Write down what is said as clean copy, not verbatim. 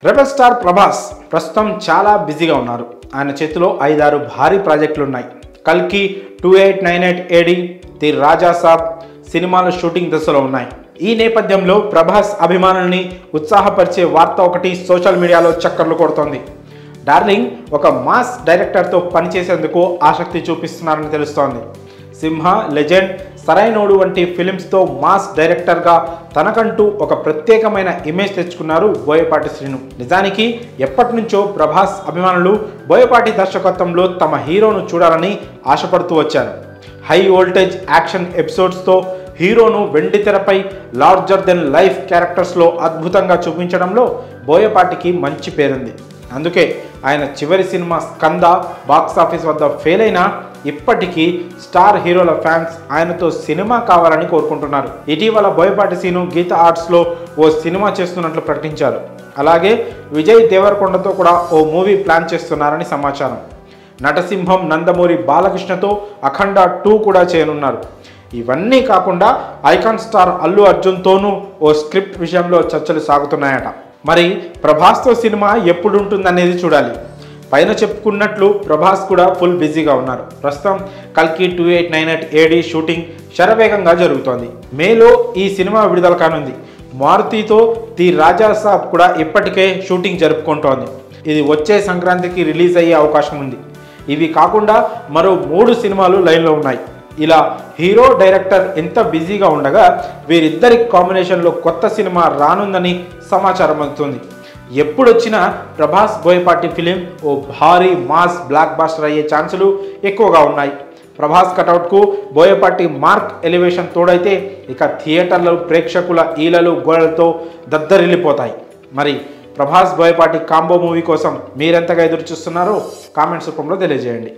Rebel star Prabhas ప్రస్తుతం చాలా బిజీగా ఉన్నారు. ఆయన చేతిలో 5-6 భారీ ప్రాజెక్టులు ఉన్నాయి. కల్కి 2898 AD, ది రాజా సాబ్ సినిమాల షూటింగ్ దశలో ఉన్నాయి. ఈ నేపథ్యంలో ప్రభాస్ అభిమానుల్ని ఉత్సాహపరిచే వార్త ఒకటి సోషల్ మీడియాలో చక్కర్లు కొడుతోంది. డార్లింగ్ ఒక మాస్ డైరెక్టర్తో పనిచేసేందుకు ఆసక్తి చూపిస్తున్నారని తెలుస్తోంది. సింహ, లెజెండ్, సరైనోడు వంటి ఫిలిమ్స్తో మాస్ డైరెక్టర్గా తనకంటూ ఒక ప్రత్యేకమైన ఇమేజ్ తెచ్చుకున్నారు బోయపాటి శ్రీను. నిజానికి ఎప్పటి నుంచో ప్రభాస్ అభిమానులు బోయపాటి దర్శకత్వంలో తమ హీరోను చూడాలని ఆశపడుతూ వచ్చారు. హై వోల్టేజ్ యాక్షన్ ఎపిసోడ్స్తో హీరోను వెండితెరపై లార్జర్ దెన్ లైఫ్ క్యారెక్టర్స్లో అద్భుతంగా చూపించడంలో బోయపాటికి మంచి పేరుంది. అందుకే ఆయన చివరి సినిమా స్కంద బాక్సాఫీస్ వద్ద ఫెయిల్ అయినా ఇప్పటికీ స్టార్ హీరోల ఫ్యాన్స్ ఆయనతో సినిమా కావాలని కోరుకుంటున్నారు. ఇటీవల బోయపాటి శ్రీను గీత ఆర్ట్స్లో ఓ సినిమా చేస్తున్నట్లు ప్రకటించారు. అలాగే విజయ్ దేవరకొండతో కూడా ఓ మూవీ ప్లాన్ చేస్తున్నారని సమాచారం. నటసింహం నందమూరి బాలకృష్ణతో అఖండ 2 కూడా చేయనున్నారు. ఇవన్నీ కాకుండా ఐకాన్ స్టార్ అల్లు అర్జున్తోనూ ఓ స్క్రిప్ట్ విషయంలో చర్చలు సాగుతున్నాయట. మరి ప్రభాస్తో సినిమా ఎప్పుడు ఉంటుందనేది చూడాలి. పైన చెప్పుకున్నట్లు ప్రభాస్ కూడా ఫుల్ బిజీగా ఉన్నారు. ప్రస్తుతం కల్కి 2898 AD షూటింగ్ శరవేగంగా జరుగుతోంది. మేలో ఈ సినిమా విడుదల కానుంది. మారుతితో ది రాజా సాబ్ కూడా ఇప్పటికే షూటింగ్ జరుపుకుంటోంది. ఇది వచ్చే సంక్రాంతికి రిలీజ్ అయ్యే అవకాశం ఉంది. ఇవి కాకుండా మరో 3 సినిమాలు లైన్లో ఉన్నాయి. ఇలా హీరో డైరెక్టర్ ఎంత బిజీగా ఉండగా వీరిద్దరి కాంబినేషన్లో కొత్త సినిమా రానుందని సమాచారం అందుతుంది. ఎప్పుడొచ్చినా ప్రభాస్ బోయపాటి ఫిలిం ఓ భారీ మాస్ బ్లాక్ బాస్టర్ అయ్యే ఛాన్సులు ఎక్కువగా ఉన్నాయి. ప్రభాస్ కటౌట్కు బోయపాటి మార్క్ ఎలివేషన్ తోడైతే ఇక థియేటర్లో ప్రేక్షకుల ఈలలు గోడలతో దద్దరిల్లిపోతాయి. మరి ప్రభాస్ బోయపాటి కాంబో మూవీ కోసం మీరెంతగా ఎదురు చూస్తున్నారో కామెంట్స్ రూపంలో తెలియజేయండి.